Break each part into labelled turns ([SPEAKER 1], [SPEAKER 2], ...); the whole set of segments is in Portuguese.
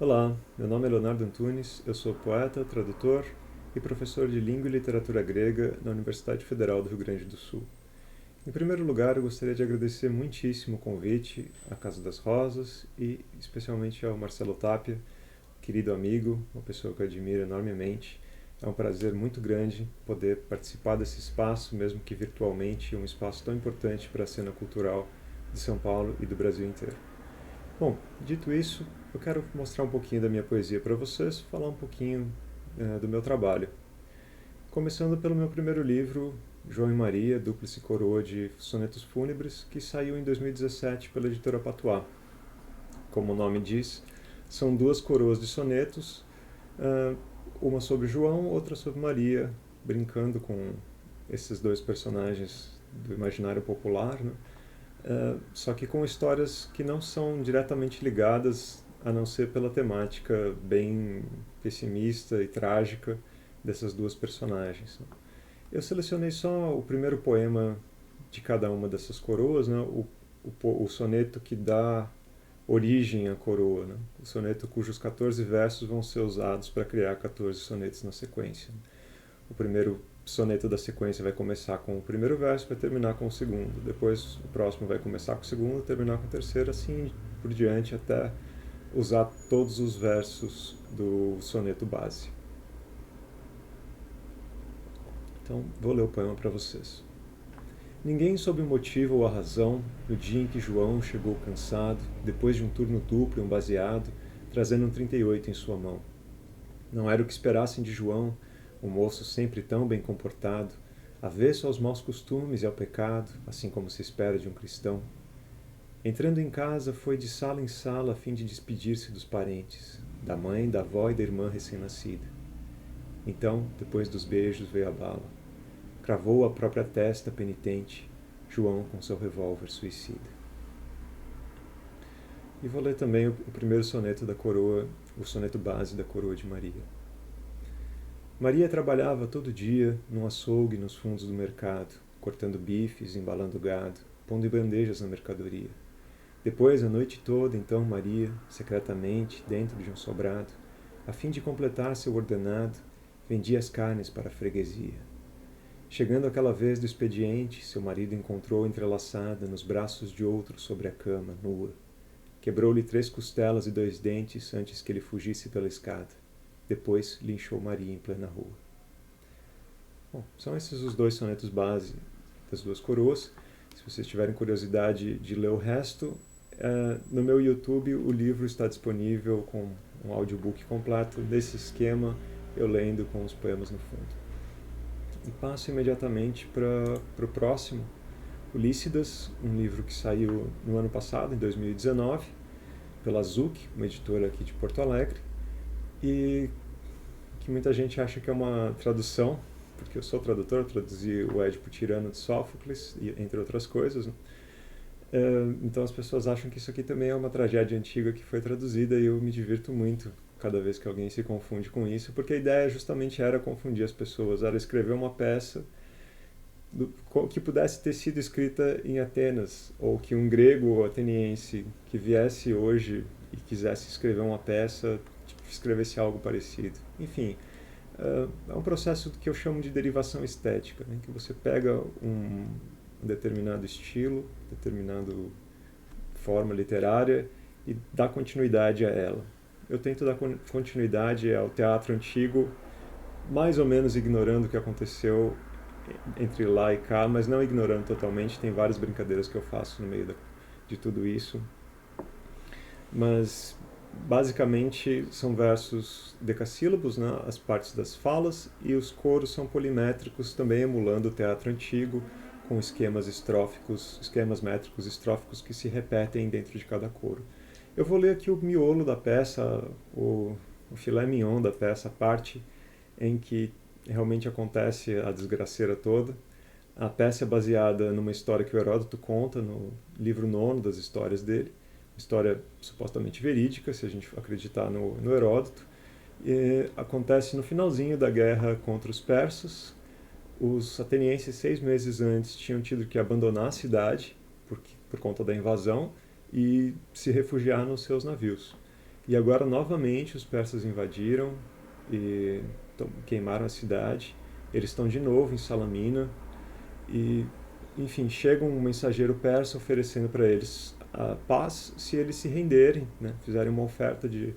[SPEAKER 1] Olá, meu nome é Leonardo Antunes, eu sou poeta, tradutor e professor de Língua e Literatura Grega na Universidade Federal do Rio Grande do Sul. Em primeiro lugar, eu gostaria de agradecer muitíssimo o convite à Casa das Rosas e especialmente ao Marcelo Tapia, querido amigo, uma pessoa que eu admiro enormemente. É um prazer muito grande poder participar desse espaço, mesmo que virtualmente, um espaço tão importante para a cena cultural de São Paulo e do Brasil inteiro. Bom, dito isso, eu quero mostrar um pouquinho da minha poesia para vocês, falar um pouquinho do meu trabalho. Começando pelo meu primeiro livro, João e Maria, Dúplice Coroa de Sonetos Fúnebres, que saiu em 2017 pela editora Patuá. Como o nome diz, são duas coroas de sonetos, uma sobre João, outra sobre Maria, brincando com esses dois personagens do imaginário popular, né? Só que com histórias que não são diretamente ligadas, a não ser pela temática bem pessimista e trágica dessas duas personagens. Eu selecionei só o primeiro poema de cada uma dessas coroas, né? O soneto que dá origem à coroa, né? O soneto cujos 14 versos vão ser usados para criar 14 sonetos na sequência. O primeiro soneto da sequência vai começar com o primeiro verso, vai terminar com o segundo. Depois o próximo vai começar com o segundo, terminar com o terceiro, assim por diante, até usar todos os versos do soneto base. Então, vou ler o poema para vocês. Ninguém soube o motivo ou a razão no dia em que João chegou cansado, depois de um turno duplo e um baseado, trazendo um 38 em sua mão. Não era o que esperassem de João, o moço sempre tão bem comportado, avesso aos maus costumes e ao pecado, assim como se espera de um cristão. Entrando em casa, foi de sala em sala a fim de despedir-se dos parentes, da mãe, da avó e da irmã recém-nascida. Então, depois dos beijos, veio a bala. Cravou a própria testa penitente, João com seu revólver suicida. E vou ler também o primeiro soneto da coroa, o soneto base da coroa de Maria. Maria trabalhava todo dia num açougue nos fundos do mercado, cortando bifes, embalando gado, pondo em bandejas na mercadoria. Depois, a noite toda, então, Maria, secretamente, dentro de um sobrado, a fim de completar seu ordenado, vendia as carnes para a freguesia. Chegando aquela vez do expediente, seu marido encontrou entrelaçada nos braços de outro sobre a cama, nua. Quebrou-lhe 3 costelas e 2 dentes antes que ele fugisse pela escada. Depois linchou Maria em plena rua. Bom, são esses os 2 sonetos base das 2 coroas. Se vocês tiverem curiosidade de ler o resto, no meu YouTube o livro está disponível com um audiobook completo desse esquema, eu lendo com os poemas no fundo. E passo imediatamente para o próximo, Ulícidas, um livro que saiu no ano passado, em 2019, pela Zuc, uma editora aqui de Porto Alegre, e que muita gente acha que é uma tradução, porque eu sou tradutor, traduzi o Édipo Tirano de Sófocles, entre outras coisas, né? Então as pessoas acham que isso aqui também é uma tragédia antiga que foi traduzida e eu me divirto muito cada vez que alguém se confunde com isso, porque a ideia justamente era confundir as pessoas, era escrever uma peça que pudesse ter sido escrita em Atenas, ou que um grego ou ateniense que viesse hoje e quisesse escrever uma peça, escrevesse algo parecido. Enfim, é um processo que eu chamo de derivação estética, né? Que você pega um determinado estilo, determinada forma literária e dá continuidade a ela. Eu tento dar continuidade ao teatro antigo, mais ou menos ignorando o que aconteceu entre lá e cá, mas não ignorando totalmente. Tem várias brincadeiras que eu faço no meio de tudo isso. Mas, basicamente, são versos decassílabos, né, as partes das falas, e os coros são polimétricos, também emulando o teatro antigo, com esquemas estróficos, esquemas métricos estróficos que se repetem dentro de cada coro. Eu vou ler aqui o miolo da peça, o filé mignon da peça, a parte em que realmente acontece a desgraceira toda. A peça é baseada numa história que o Heródoto conta no livro 9 das histórias dele, uma história supostamente verídica, se a gente acreditar no Heródoto. E acontece no finalzinho da guerra contra os persas. Os atenienses, 6 meses antes, tinham tido que abandonar a cidade por conta da invasão e se refugiar nos seus navios. E agora, novamente, os persas invadiram e queimaram a cidade. Eles estão de novo em Salamina e, enfim, chega um mensageiro persa oferecendo para eles a paz se eles se renderem, né? Fizerem uma oferta de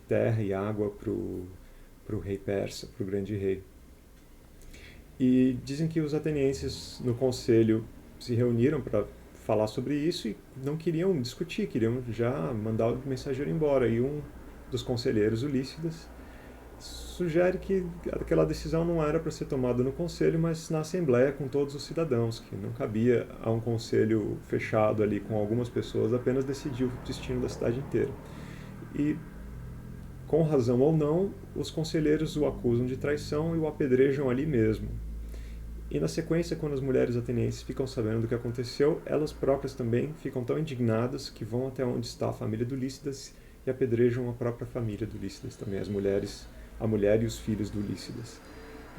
[SPEAKER 1] terra e água para o rei persa, para o grande rei. E dizem que os atenienses no conselho se reuniram para falar sobre isso e não queriam discutir, queriam já mandar o mensageiro embora. E um dos conselheiros, Ulícidas, sugere que aquela decisão não era para ser tomada no conselho, mas na assembleia com todos os cidadãos, que não cabia a um conselho fechado ali com algumas pessoas apenas decidir o destino da cidade inteira. E, com razão ou não, os conselheiros o acusam de traição e o apedrejam ali mesmo. E na sequência, quando as mulheres atenienses ficam sabendo do que aconteceu, elas próprias também ficam tão indignadas que vão até onde está a família do Lícidas e apedrejam a própria família do Lícidas também, a mulher e os filhos do Lícidas.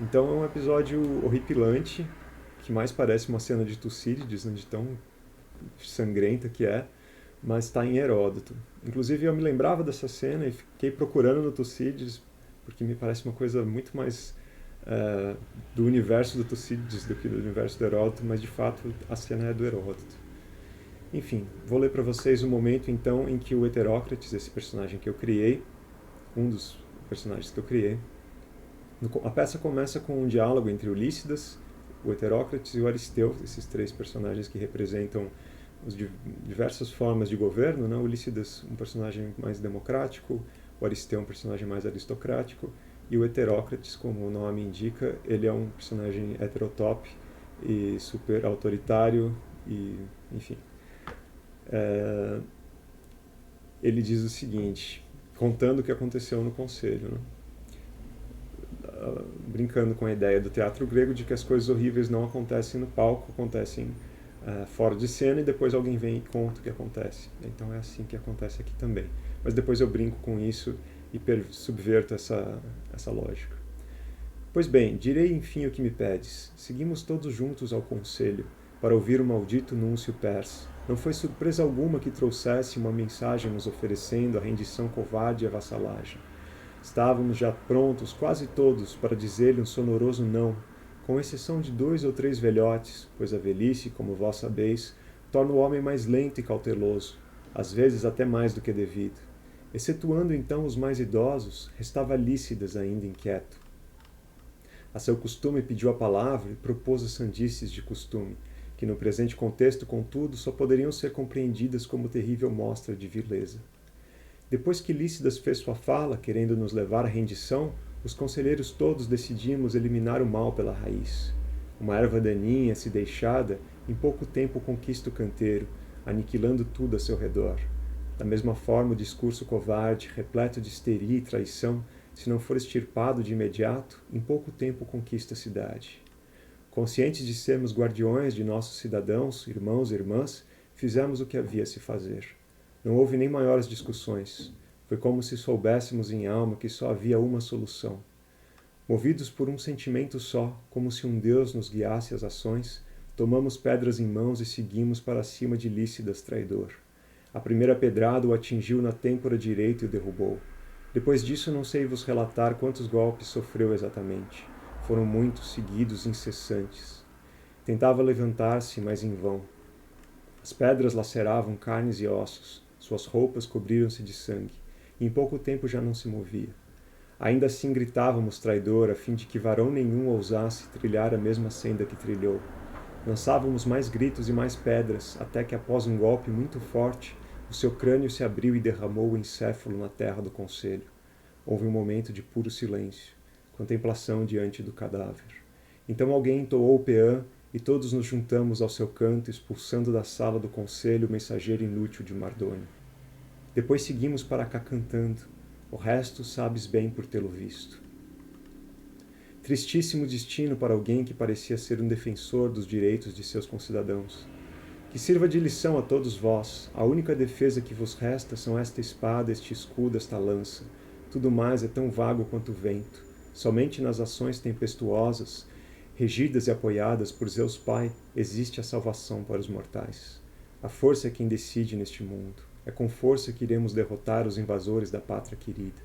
[SPEAKER 1] Então é um episódio horripilante, que mais parece uma cena de Tucídides, de tão sangrenta que é, mas está em Heródoto. Inclusive eu me lembrava dessa cena e fiquei procurando no Tucídides, porque me parece uma coisa muito mais do universo do Tucídides do que do universo do Heródoto, mas de fato a cena é do Heródoto. Enfim, vou ler para vocês o momento então em que o Heterócrates, esse personagem que eu criei, um dos personagens que eu criei, a peça começa com um diálogo entre o Lícidas, o Heterócrates e o Aristeu, esses três personagens que representam as diversas formas de governo, né? O Lícidas um personagem mais democrático, o Aristeu um personagem mais aristocrático, e o Heterócrates, como o nome indica, ele é um personagem heterotop e super autoritário e, enfim. Ele diz o seguinte, contando o que aconteceu no conselho, né? Brincando com a ideia do teatro grego de que as coisas horríveis não acontecem no palco, acontecem fora de cena e depois alguém vem e conta o que acontece. Então é assim que acontece aqui também. Mas depois eu brinco com isso e subverto essa lógica. Pois bem, direi enfim o que me pedes. Seguimos todos juntos ao conselho, para ouvir o maldito núncio persa. Não foi surpresa alguma que trouxesse uma mensagem nos oferecendo a rendição covarde e a vassalagem. Estávamos já prontos, quase todos, para dizer-lhe um sonoroso não, com exceção de 2 ou 3 velhotes, pois a velhice, como vós sabeis, torna o homem mais lento e cauteloso, às vezes até mais do que devido. Excetuando então os mais idosos, restava Lícidas ainda inquieto. A seu costume pediu a palavra e propôs as sandices de costume, que no presente contexto, contudo, só poderiam ser compreendidas como terrível mostra de vileza. Depois que Lícidas fez sua fala, querendo nos levar à rendição, os conselheiros todos decidimos eliminar o mal pela raiz. Uma erva daninha, se deixada, em pouco tempo conquista o canteiro, aniquilando tudo a seu redor. Da mesma forma, o discurso covarde, repleto de histeria e traição, se não for extirpado de imediato, em pouco tempo conquista a cidade. Conscientes de sermos guardiões de nossos cidadãos, irmãos e irmãs, fizemos o que havia a se fazer. Não houve nem maiores discussões. Foi como se soubéssemos em alma que só havia uma solução. Movidos por um sentimento só, como se um Deus nos guiasse as ações, tomamos pedras em mãos e seguimos para cima de Lícidas traidor. A primeira pedrada o atingiu na têmpora direita e o derrubou. Depois disso não sei vos relatar quantos golpes sofreu exatamente. Foram muitos, seguidos, incessantes. Tentava levantar-se, mas em vão. As pedras laceravam carnes e ossos, suas roupas cobriram-se de sangue, e em pouco tempo já não se movia. Ainda assim gritávamos traidor, a fim de que varão nenhum ousasse trilhar a mesma senda que trilhou. Lançávamos mais gritos e mais pedras, até que após um golpe muito forte, o seu crânio se abriu e derramou o encéfalo na terra do conselho. Houve um momento de puro silêncio, contemplação diante do cadáver. Então alguém entoou o peã e todos nos juntamos ao seu canto, expulsando da sala do conselho o mensageiro inútil de Mardônio. Depois seguimos para cá cantando, o resto sabes bem por tê-lo visto. Tristíssimo destino para alguém que parecia ser um defensor dos direitos de seus concidadãos. Que sirva de lição a todos vós, a única defesa que vos resta são esta espada, este escudo, esta lança. Tudo mais é tão vago quanto o vento. Somente nas ações tempestuosas, regidas e apoiadas por Zeus Pai, existe a salvação para os mortais. A força é quem decide neste mundo. É com força que iremos derrotar os invasores da pátria querida.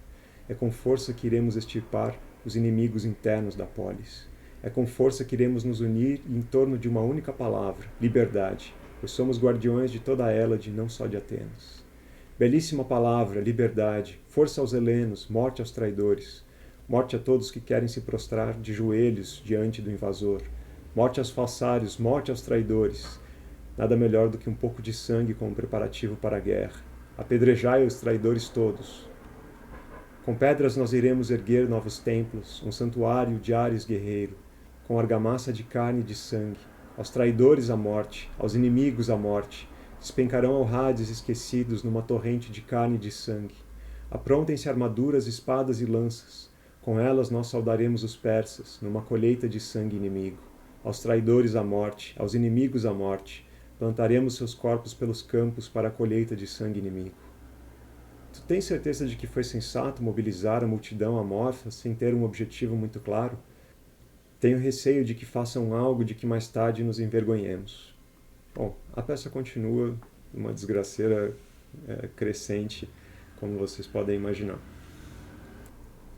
[SPEAKER 1] É com força que iremos extirpar os inimigos internos da polis. É com força que iremos nos unir em torno de uma única palavra, liberdade, pois somos guardiões de toda a Hélade, não só de Atenas. Belíssima palavra, liberdade, força aos helenos, morte aos traidores, morte a todos que querem se prostrar de joelhos diante do invasor, morte aos falsários, morte aos traidores. Nada melhor do que um pouco de sangue como preparativo para a guerra. Apedrejai os traidores todos. Com pedras nós iremos erguer novos templos, um santuário de Ares guerreiro, com argamassa de carne e de sangue. Aos traidores a morte, aos inimigos a morte. Despencarão alrades esquecidos numa torrente de carne e de sangue. Aprontem-se armaduras, espadas e lanças. Com elas nós saudaremos os persas, numa colheita de sangue inimigo. Aos traidores a morte, aos inimigos a morte. Plantaremos seus corpos pelos campos para a colheita de sangue inimigo. Tu tens certeza de que foi sensato mobilizar a multidão amorfa sem ter um objetivo muito claro? Tenho receio de que façam algo de que mais tarde nos envergonhemos. Bom, a peça continua uma desgraceira crescente, como vocês podem imaginar.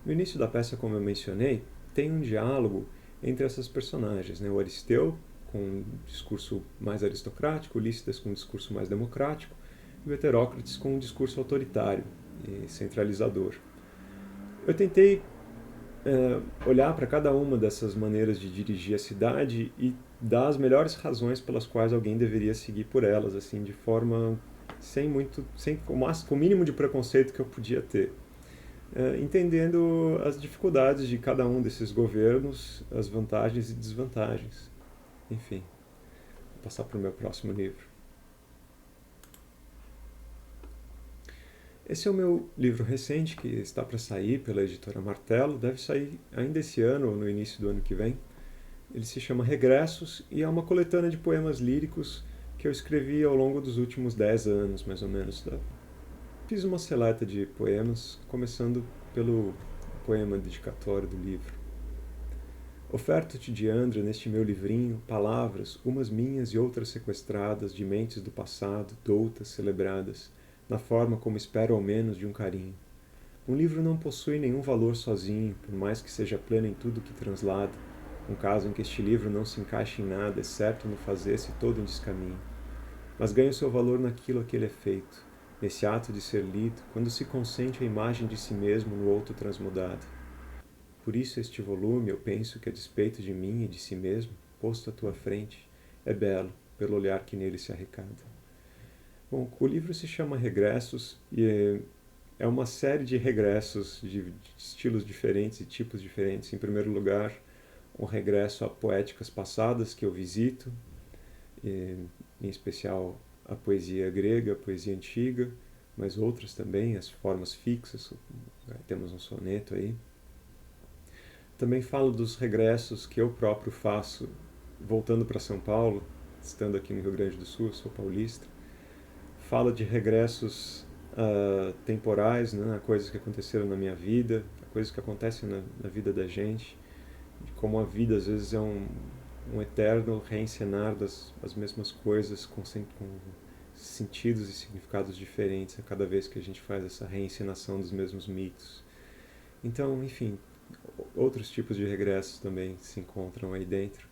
[SPEAKER 1] No início da peça, como eu mencionei, tem um diálogo entre essas personagens, né? O Aristeu, com um discurso mais aristocrático, Lícidas com um discurso mais democrático, e o Heterócrates com um discurso autoritário e centralizador. Eu tentei olhar para cada uma dessas maneiras de dirigir a cidade e dar as melhores razões pelas quais alguém deveria seguir por elas, assim, de forma com o mínimo de preconceito que eu podia ter. Entendendo as dificuldades de cada um desses governos, as vantagens e desvantagens. Enfim, vou passar para o meu próximo livro. Esse é o meu livro recente, que está para sair pela editora Martelo, deve sair ainda esse ano ou no início do ano que vem. Ele se chama Regressos e é uma coletânea de poemas líricos que eu escrevi ao longo dos últimos 10 anos, mais ou menos. Fiz uma seleta de poemas, começando pelo poema dedicatório do livro. Oferto-te, Diandra, neste meu livrinho, palavras, umas minhas e outras sequestradas de mentes do passado, doutas, celebradas, na forma como espero ao menos de um carinho. Um livro não possui nenhum valor sozinho, por mais que seja pleno em tudo que translada, um caso em que este livro não se encaixa em nada, exceto no fazer-se todo em descaminho. Mas ganha o seu valor naquilo a que ele é feito, nesse ato de ser lido, quando se consente a imagem de si mesmo no outro transmudado. Por isso este volume, eu penso que a despeito de mim e de si mesmo, posto à tua frente, é belo, pelo olhar que nele se arrecada. Bom, o livro se chama Regressos e é uma série de regressos de estilos diferentes e tipos diferentes. Em primeiro lugar, um regresso a poéticas passadas que eu visito, em especial a poesia grega, a poesia antiga, mas outras também, as formas fixas, temos um soneto aí. Também falo dos regressos que eu próprio faço voltando para São Paulo, estando aqui no Rio Grande do Sul, eu sou paulista. Fala de regressos temporais, né, a coisas que aconteceram na minha vida, a coisas que acontecem na vida da gente, de como a vida às vezes é um eterno reencenar das mesmas coisas com sentidos e significados diferentes a cada vez que a gente faz essa reencenação dos mesmos mitos. Então, enfim, outros tipos de regressos também se encontram aí dentro,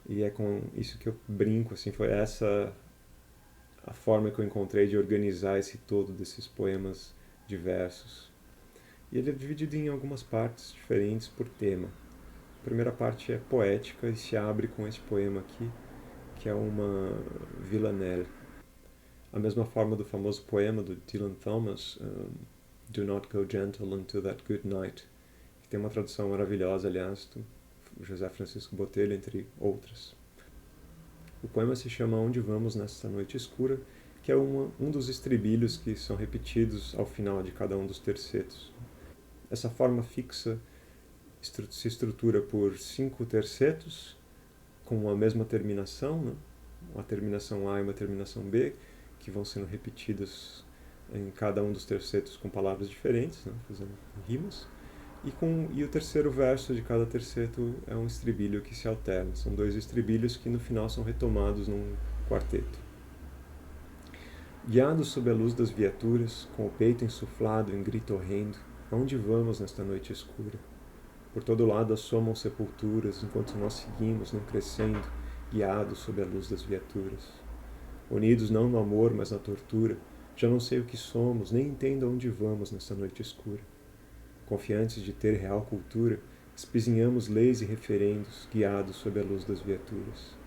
[SPEAKER 1] e é com isso que eu brinco, assim, foi essa a forma que eu encontrei de organizar esse todo desses poemas diversos. E ele é dividido em algumas partes diferentes por tema. A primeira parte é poética e se abre com esse poema aqui, que é uma villanelle. A mesma forma do famoso poema do Dylan Thomas, Do Not Go Gentle Into That Good Night, que tem uma tradução maravilhosa, aliás, do José Francisco Botelho, entre outras. O poema se chama Onde Vamos Nesta Noite Escura, que é um dos estribilhos que são repetidos ao final de cada um dos tercetos. Essa forma fixa se estrutura por 5 tercetos, com a mesma terminação, né? Uma terminação A e uma terminação B, que vão sendo repetidas em cada um dos tercetos com palavras diferentes, né? Fazendo rimas. E o terceiro verso de cada terceto é um estribilho que se alterna. São 2 estribilhos que no final são retomados num quarteto. Guiados sob a luz das viaturas, com o peito insuflado em grito horrendo, aonde vamos nesta noite escura? Por todo lado assomam sepulturas, enquanto nós seguimos, não crescendo, guiados sob a luz das viaturas. Unidos não no amor, mas na tortura, já não sei o que somos, nem entendo aonde vamos nesta noite escura. Confiantes de ter real cultura, espizinhamos leis e referendos, guiados sob a luz das viaturas.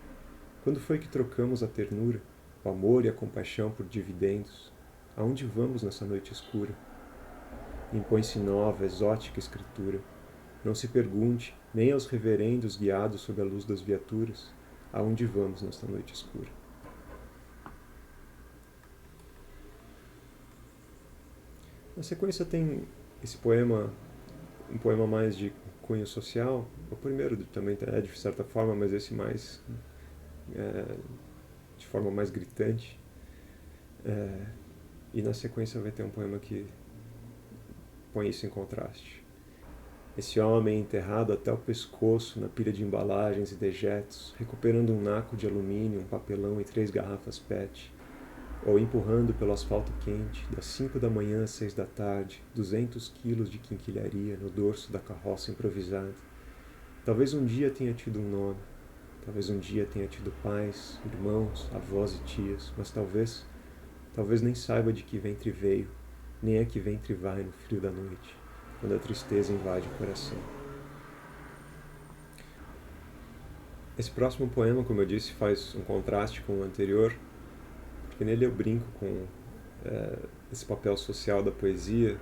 [SPEAKER 1] Quando foi que trocamos a ternura, o amor e a compaixão por dividendos? Aonde vamos nessa noite escura? Impõe-se nova, exótica escritura. Não se pergunte, nem aos reverendos guiados sob a luz das viaturas, aonde vamos nesta noite escura. Na sequência tem esse poema, um poema mais de cunho social. O primeiro também é de certa forma, mas esse mais de forma mais gritante. E na sequência vai ter um poema que põe isso em contraste. Esse homem enterrado até o pescoço na pilha de embalagens e dejetos, recuperando um naco de alumínio, um papelão e 3 garrafas PET, ou empurrando pelo asfalto quente, das 5 da manhã às 6 da tarde, 200 quilos de quinquilharia no dorso da carroça improvisada. Talvez um dia tenha tido um nome, talvez um dia tenha tido pais, irmãos, avós e tias, mas talvez nem saiba de que ventre veio, nem é que ventre vai no frio da noite, quando a tristeza invade o coração. Esse próximo poema, como eu disse, faz um contraste com o anterior, porque nele eu brinco com esse papel social da poesia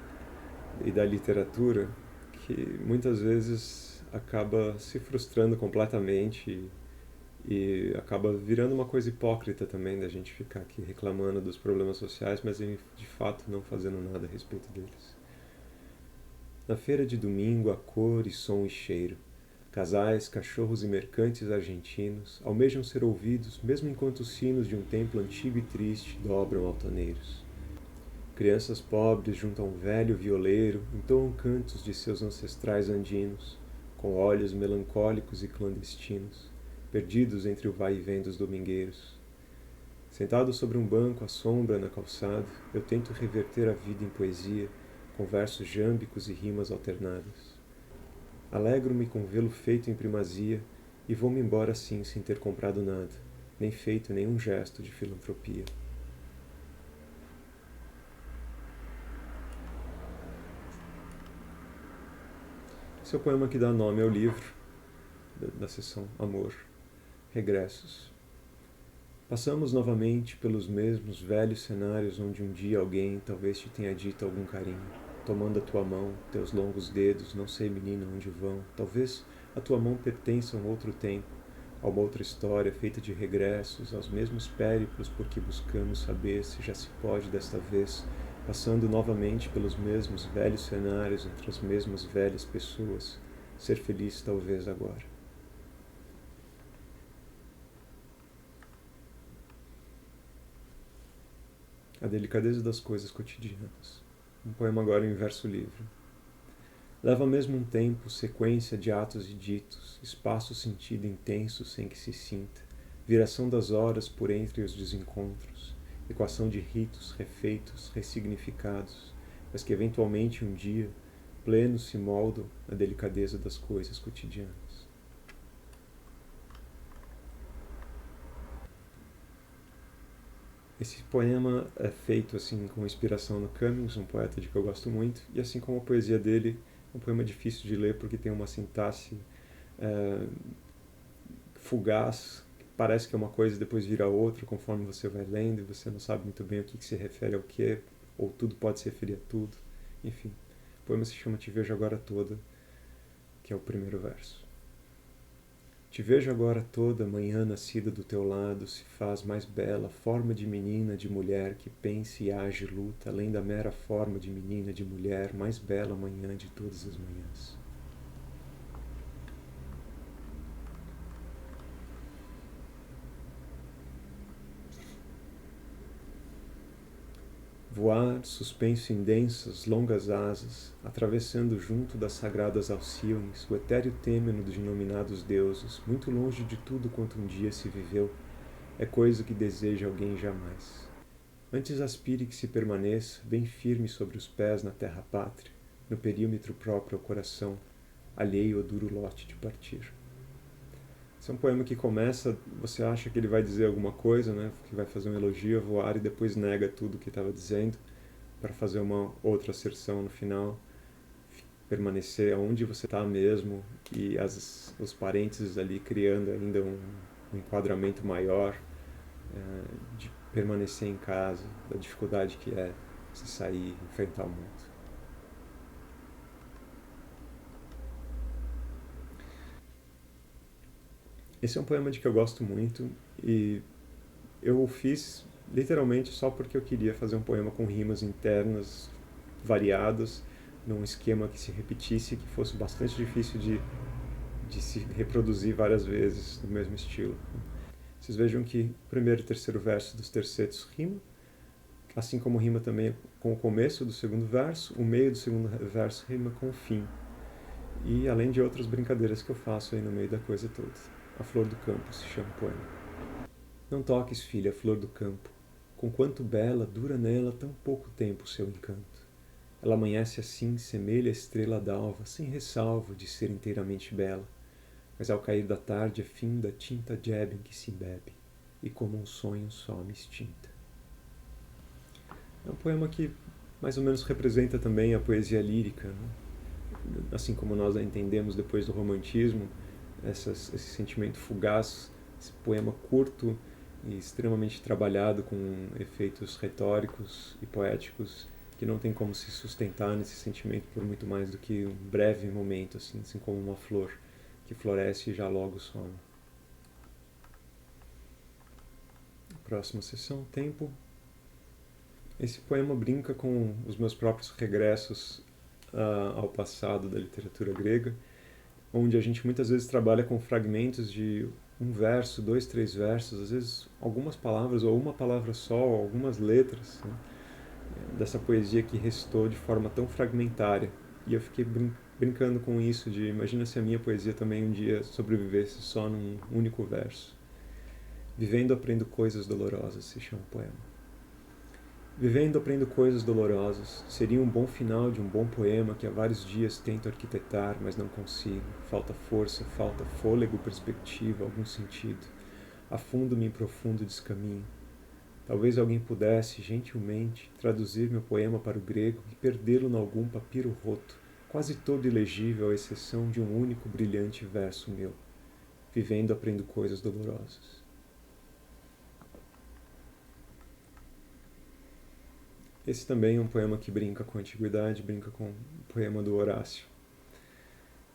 [SPEAKER 1] e da literatura, que muitas vezes acaba se frustrando completamente e acaba virando uma coisa hipócrita também, da gente ficar aqui reclamando dos problemas sociais, mas de fato não fazendo nada a respeito deles. Na feira de domingo há cor e som e cheiro. Casais, cachorros e mercantes argentinos almejam ser ouvidos, mesmo enquanto os sinos de um templo antigo e triste dobram altaneiros. Crianças pobres junto a um velho violeiro entoam cantos de seus ancestrais andinos, com olhos melancólicos e clandestinos, perdidos entre o vai e vem dos domingueiros. Sentado sobre um banco à sombra na calçada, eu tento reverter a vida em poesia, com versos jâmbicos e rimas alternadas. Alegro-me com vê-lo feito em primazia e vou-me embora assim sem ter comprado nada, nem feito nenhum gesto de filantropia. Esse é o poema que dá nome ao livro, da seção Amor, Regressos. Passamos novamente pelos mesmos velhos cenários onde um dia alguém talvez te tenha dito algum carinho, tomando a tua mão, teus longos dedos, não sei, menina, onde vão. Talvez a tua mão pertença a um outro tempo, a uma outra história feita de regressos, aos mesmos périplos por que buscamos saber se já se pode desta vez, passando novamente pelos mesmos velhos cenários entre as mesmas velhas pessoas, ser feliz talvez agora. A delicadeza das coisas cotidianas. Um poema agora em verso livre. Leva ao mesmo tempo sequência de atos e ditos, espaço-sentido intenso sem que se sinta, viração das horas por entre os desencontros, equação de ritos refeitos, ressignificados, mas que eventualmente um dia, plenos, se moldam na delicadeza das coisas cotidianas. Esse poema é feito assim com inspiração no Cummings, um poeta de que eu gosto muito, e assim como a poesia dele, é um poema difícil de ler porque tem uma sintaxe fugaz, parece que é uma coisa e depois vira outra conforme você vai lendo e você não sabe muito bem o que se refere ao que, ou tudo pode se referir a tudo. Enfim, o poema se chama Te Vejo Agora Toda, que é o primeiro verso. Te vejo agora toda, manhã nascida do teu lado, se faz mais bela, forma de menina, de mulher, que pensa e age e luta, além da mera forma de menina, de mulher, mais bela manhã de todas as manhãs. Voar, suspenso em densas, longas asas, atravessando junto das sagradas Alcíones o etéreo têmeno dos denominados deuses, muito longe de tudo quanto um dia se viveu, é coisa que deseja alguém jamais. Antes aspire que se permaneça bem firme sobre os pés na terra pátria, no perímetro próprio ao coração, alheio ao duro lote de partir. Esse é um poema que começa, você acha que ele vai dizer alguma coisa, né, que vai fazer um elogio a voar e depois nega tudo o que estava dizendo para fazer uma outra asserção no final, permanecer onde você está mesmo e os parênteses ali criando ainda um enquadramento maior de permanecer em casa, da dificuldade que é se sair, enfrentar o mundo. Esse é um poema de que eu gosto muito e eu o fiz literalmente só porque eu queria fazer um poema com rimas internas variadas, num esquema que se repetisse e que fosse bastante difícil de se reproduzir várias vezes no mesmo estilo. Vocês vejam que o primeiro e terceiro verso dos tercetos rimam, assim como rima também com o começo do segundo verso, o meio do segundo verso rima com o fim. E além de outras brincadeiras que eu faço aí no meio da coisa toda. A flor do campo se chama o poema. Não toques, filha, a flor do campo. Com quanto bela, dura nela tão pouco tempo o seu encanto. Ela amanhece assim, semelha a estrela d'alva, sem ressalva de ser inteiramente bela. Mas ao cair da tarde é fim da tinta de ében que se embebe, e como um sonho some extinta. É um poema que mais ou menos representa também a poesia lírica, né? Assim como nós a entendemos depois do romantismo, esse sentimento fugaz, esse poema curto e extremamente trabalhado com efeitos retóricos e poéticos que não tem como se sustentar nesse sentimento por muito mais do que um breve momento, assim como uma flor que floresce e já logo some. Próxima sessão, tempo. Esse poema brinca com os meus próprios regressos ao passado da literatura grega, onde a gente muitas vezes trabalha com fragmentos de um verso, dois, três versos, às vezes algumas palavras ou uma palavra só, ou algumas letras, né, dessa poesia que restou de forma tão fragmentária. E eu fiquei brincando com isso, de imagina se a minha poesia também um dia sobrevivesse só num único verso. Vivendo aprendo coisas dolorosas, se chama o poema. Vivendo aprendo coisas dolorosas, seria um bom final de um bom poema que há vários dias tento arquitetar, mas não consigo. Falta força, falta fôlego, perspectiva, algum sentido. Afundo-me em profundo descaminho. Talvez alguém pudesse, gentilmente, traduzir meu poema para o grego e perdê-lo em algum papiro roto, quase todo ilegível à exceção de um único brilhante verso meu. Vivendo aprendo coisas dolorosas. Esse também é um poema que brinca com a antiguidade, brinca com o poema do Horácio.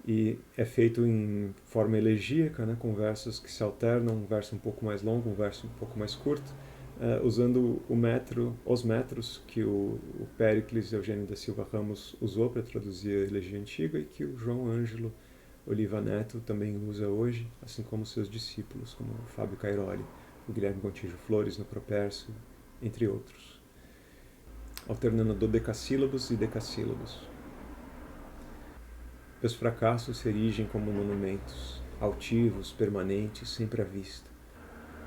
[SPEAKER 1] E é feito em forma elegíaca, né, com versos que se alternam, um verso um pouco mais longo, um verso um pouco mais curto, usando os metros que o Péricles Eugênio da Silva Ramos usou para traduzir a elegia antiga e que o João Ângelo Oliva Neto também usa hoje, assim como seus discípulos, como o Fábio Cairoli, o Guilherme Gontijo Flores no Propércio, entre outros, alternando dodecassílabos e decassílabos. Meus fracassos se erigem como monumentos, altivos, permanentes, sempre à vista.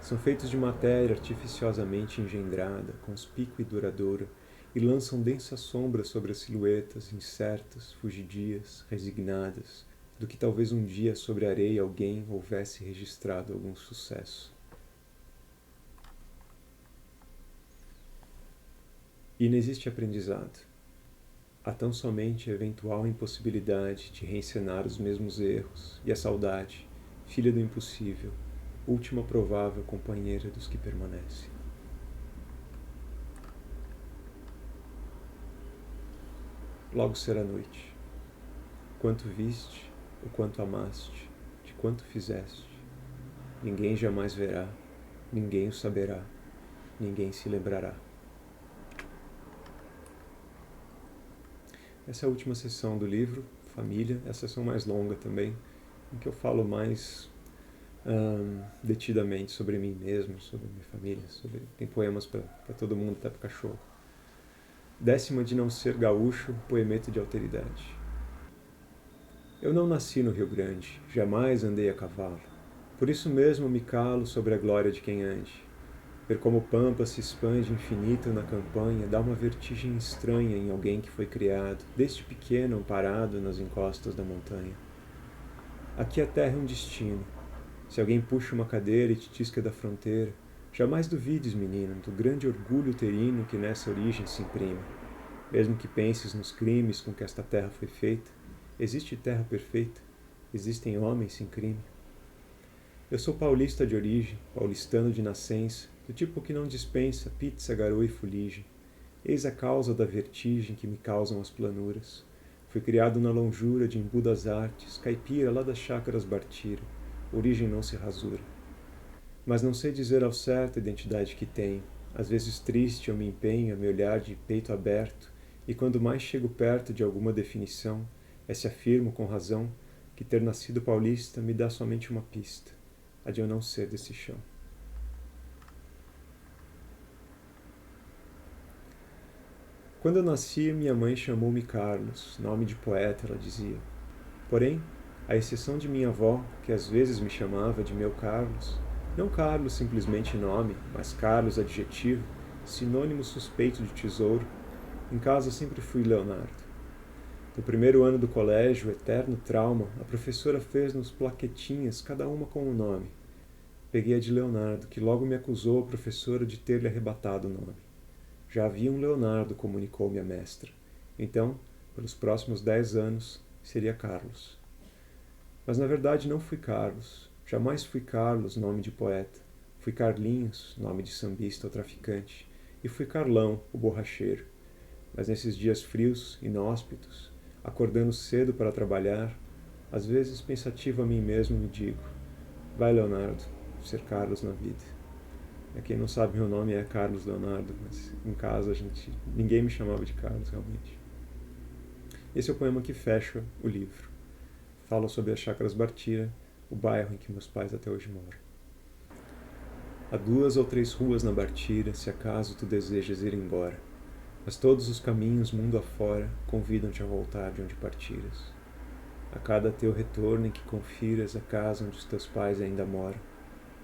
[SPEAKER 1] São feitos de matéria artificiosamente engendrada, conspícua e duradoura, e lançam densa sombra sobre as silhuetas incertas, fugidias, resignadas, do que talvez um dia sobre a areia alguém houvesse registrado algum sucesso. E não existe aprendizado. Há tão somente a eventual impossibilidade de reencenar os mesmos erros, e a saudade, filha do impossível, última provável companheira dos que permanecem. Logo será noite. Quanto viste, o quanto amaste, de quanto fizeste, ninguém jamais verá, ninguém o saberá, ninguém se lembrará. Essa é a última sessão do livro, Família, é a sessão mais longa também, em que eu falo mais detidamente sobre mim mesmo, sobre minha família, tem poemas para todo mundo, até para cachorro. Décima de não ser gaúcho, poemeto de alteridade. Eu não nasci no Rio Grande, jamais andei a cavalo, por isso mesmo me calo sobre a glória de quem ande. Ver como o pampa se expande infinito na campanha dá uma vertigem estranha em alguém que foi criado, desde pequeno, parado nas encostas da montanha. Aqui a terra é um destino. Se alguém puxa uma cadeira e te tisca da fronteira, jamais duvides, menino, do grande orgulho uterino que nessa origem se imprime. Mesmo que penses nos crimes com que esta terra foi feita, existe terra perfeita, existem homens sem crime. Eu sou paulista de origem, paulistano de nascença, do tipo que não dispensa pizza, garoa e fuligem. Eis a causa da vertigem que me causam as planuras. Fui criado na longura de Embu das Artes, caipira lá das chácaras Bartira. Origem não se rasura. Mas não sei dizer ao certo a identidade que tenho. Às vezes triste eu me empenho a me olhar de peito aberto, e quando mais chego perto de alguma definição, se afirmo com razão que ter nascido paulista me dá somente uma pista, a de eu não ser desse chão. Quando eu nasci, minha mãe chamou-me Carlos, nome de poeta, ela dizia. Porém, à exceção de minha avó, que às vezes me chamava de meu Carlos, não Carlos simplesmente nome, mas Carlos adjetivo, sinônimo suspeito de tesouro, em casa sempre fui Leonardo. No primeiro ano do colégio, eterno trauma, a professora fez-nos plaquetinhas, cada uma com um nome. Peguei a de Leonardo, que logo me acusou a professora de ter-lhe arrebatado o nome. Já havia um Leonardo, comunicou-me a mestra. Então, pelos próximos 10 anos, seria Carlos. Mas na verdade não fui Carlos. Jamais fui Carlos, nome de poeta. Fui Carlinhos, nome de sambista ou traficante. E fui Carlão, o borracheiro. Mas nesses dias frios, inóspitos, acordando cedo para trabalhar, às vezes pensativo a mim mesmo me digo: vai, Leonardo, ser Carlos na vida. Quem não sabe, meu nome é Carlos Leonardo, mas em casa ninguém me chamava de Carlos realmente. Esse é o poema que fecha o livro. Fala sobre as Chácaras Bartira, o bairro em que meus pais até hoje moram. Há 2 ou 3 ruas na Bartira, se acaso tu desejas ir embora, mas todos os caminhos mundo afora convidam-te a voltar de onde partiras. A cada teu retorno em que confiras a casa onde os teus pais ainda moram,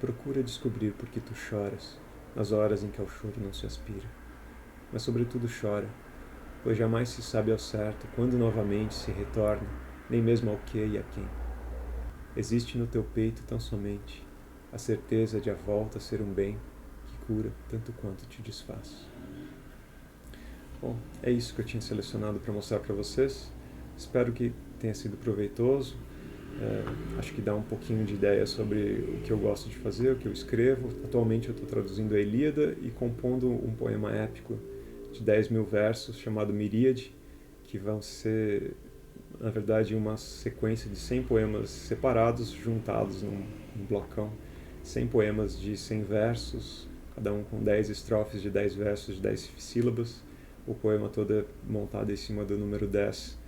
[SPEAKER 1] procura descobrir por que tu choras nas horas em que ao choro não se aspira. Mas sobretudo chora, pois jamais se sabe ao certo quando novamente se retorna, nem mesmo ao que e a quem. Existe no teu peito tão somente a certeza de a volta ser um bem que cura tanto quanto te desfaz. Bom, é isso que eu tinha selecionado para mostrar para vocês. Espero que tenha sido proveitoso. Acho que dá um pouquinho de ideia sobre o que eu gosto de fazer, o que eu escrevo. Atualmente eu estou traduzindo a Ilíada e compondo um poema épico de 10.000 versos chamado Miríade, que vão ser, na verdade, uma sequência de 100 poemas separados, juntados num blocão. 100 poemas de 100 versos, cada um com 10 estrofes de 10 versos de 10 sílabas. O poema todo é montado em cima do número 10.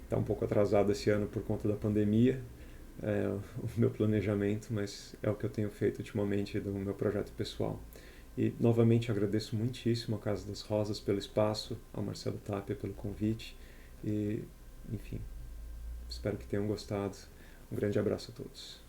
[SPEAKER 1] Está um pouco atrasado esse ano por conta da pandemia, o meu planejamento, mas é o que eu tenho feito ultimamente do meu projeto pessoal. E novamente agradeço muitíssimo à Casa das Rosas pelo espaço, ao Marcelo Tapia pelo convite e, enfim, espero que tenham gostado. Um grande abraço a todos.